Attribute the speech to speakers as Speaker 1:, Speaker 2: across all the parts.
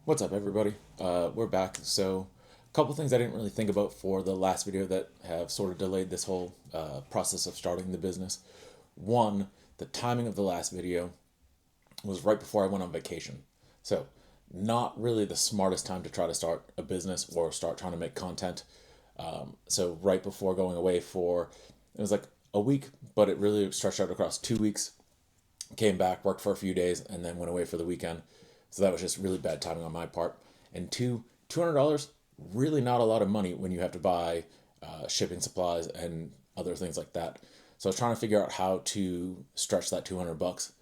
Speaker 1: What's up, everybody? We're back. So, a couple things I didn't really think about for the last video that have sort of delayed this whole process of starting the business. One, the timing of the last video was right before I went on vacation. So, not really the smartest time to try to start a business or start trying to make content. So, right before going away for, it was like a week, but it really stretched out across 2 weeks. Came back, worked for a few days, and then went away for the weekend. So that was just really bad timing on my part. And two, $200, really not a lot of money when you have to buy shipping supplies and other things like that. So I was trying to figure out how to stretch that 200 bucks.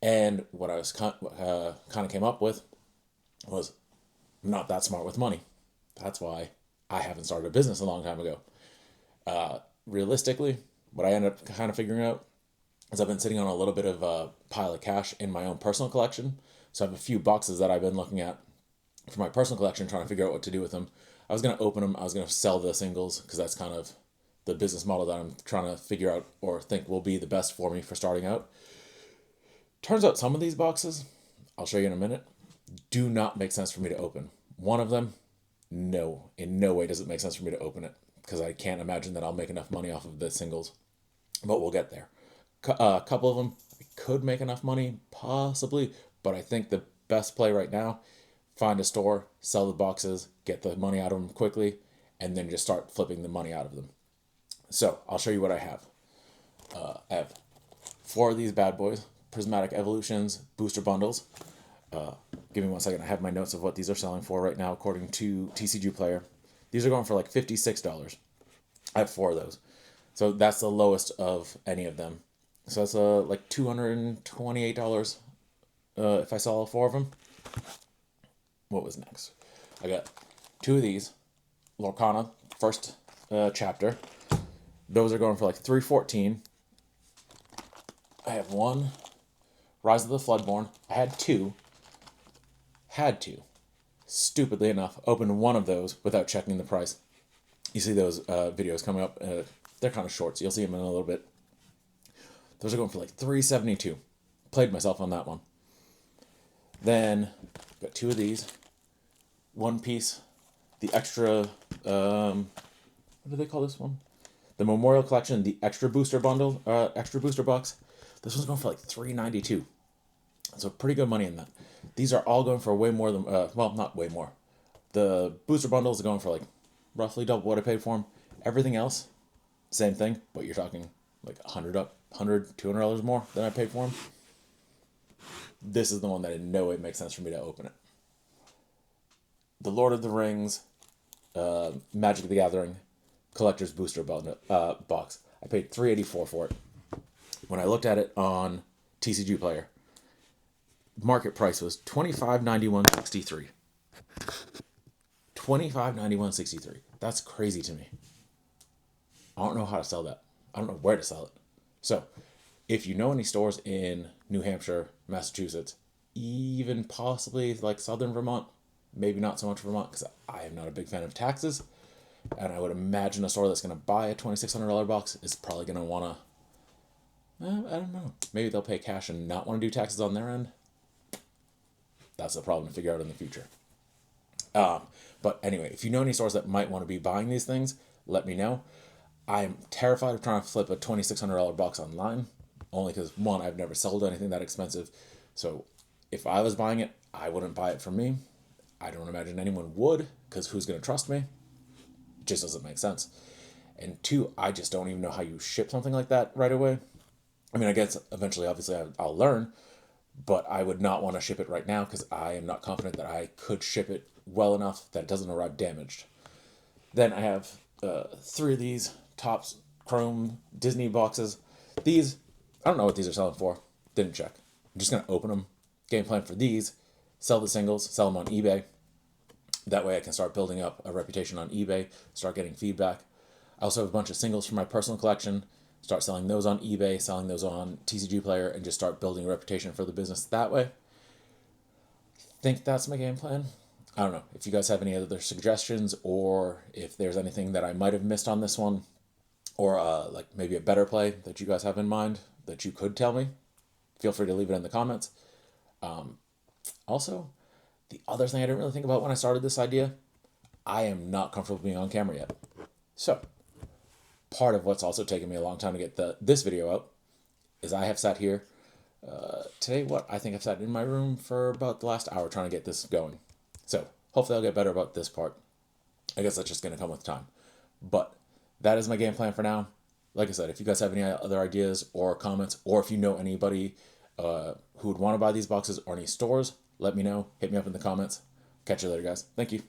Speaker 1: And what I was kind of came up with was I'm not that smart with money. That's why I haven't started a business a long time ago. Realistically, what I ended up kind of figuring out is I've been sitting on a little bit of a pile of cash in my own personal collection. So I have a few boxes that I've been looking at for my personal collection, trying to figure out what to do with them. I was going to open them. I was going to sell the singles because that's kind of the business model that I'm trying to figure out or think will be the best for me for starting out. Turns out some of these boxes, I'll show you in a minute, do not make sense for me to open. One of them, no, in no way does it make sense for me to open it because I can't imagine that I'll make enough money off of the singles, but we'll get there. A couple of them I could make enough money, possibly, but I think the best play right now, find a store, sell the boxes, get the money out of them quickly, and then just start flipping the money out of them. So I'll show you what I have. I have four of these bad boys, Prismatic Evolutions booster bundles. Give me 1 second. I have my notes of what these are selling for right now, according to TCG Player. These are going for like $56. I have four of those. So that's the lowest of any of them. So that's like $228 if I sell all four of them. What was next? I got two of these, Lorcana, first chapter. Those are going for like $314. I have one, Rise of the Floodborn. I had to, stupidly enough, open one of those without checking the price. You see those videos coming up. They're kind of short, so you'll see them in a little bit. Those are going for like $372. Played myself on that one. Then got two of these. One Piece, the extra. What do they call this one? The Memorial Collection, the extra booster bundle, extra booster box. This one's going for like $392. So pretty good money in that. These are all going for way more than well, not way more. The booster bundles are going for like roughly double what I paid for them. Everything else, same thing, but you're talking like $100 more than I paid for them. This is the one that in no way makes sense for me to open it. The Lord of the Rings, Magic the Gathering, collector's booster bundle, box. I paid $384 for it. When I looked at it on TCG Player, market price was $25.91.63. $25.91.63. That's crazy to me. I don't know how to sell that. I don't know where to sell it. So, if you know any stores in New Hampshire, Massachusetts, even possibly like southern Vermont, maybe not so much Vermont because I am not a big fan of taxes, and I would imagine a store that's going to buy a $2,600 box is probably going to want to, I don't know, maybe they'll pay cash and not want to do taxes on their end. That's a problem to figure out in the future. But anyway, if you know any stores that might want to be buying these things, let me know. I'm terrified of trying to flip a $2,600 box online, only because, one, I've never sold anything that expensive. So if I was buying it, I wouldn't buy it from me. I don't imagine anyone would, because who's going to trust me? It just doesn't make sense. And two, I just don't even know how you ship something like that right away. I mean, I guess eventually, obviously, I'll learn, but I would not want to ship it right now because I am not confident that I could ship it well enough that it doesn't arrive damaged. Then I have three of these Topps Chrome Disney boxes. These, I don't know what these are selling for. Didn't check. I'm just going to open them. Game plan for these, sell the singles, sell them on eBay. That way I can start building up a reputation on eBay, start getting feedback. I also have a bunch of singles from my personal collection. Start selling those on eBay, selling those on TCG Player, and just start building a reputation for the business that way. Think that's my game plan. I don't know if you guys have any other suggestions or if there's anything that I might have missed on this one or like maybe a better play that you guys have in mind that you could tell me. Feel free to leave it in the comments. Also, The other thing I didn't really think about when I started this idea, I am not comfortable being on camera yet. So part of what's also taken me a long time to get this video out is I have sat here today. I think I've sat in my room for about the last hour trying to get this going. So hopefully I'll get better about this part. I guess that's just going to come with time. But that is my game plan for now. Like I said, if you guys have any other ideas or comments, or if you know anybody who would want to buy these boxes or any stores, let me know. Hit me up in the comments. Catch you later, guys. Thank you.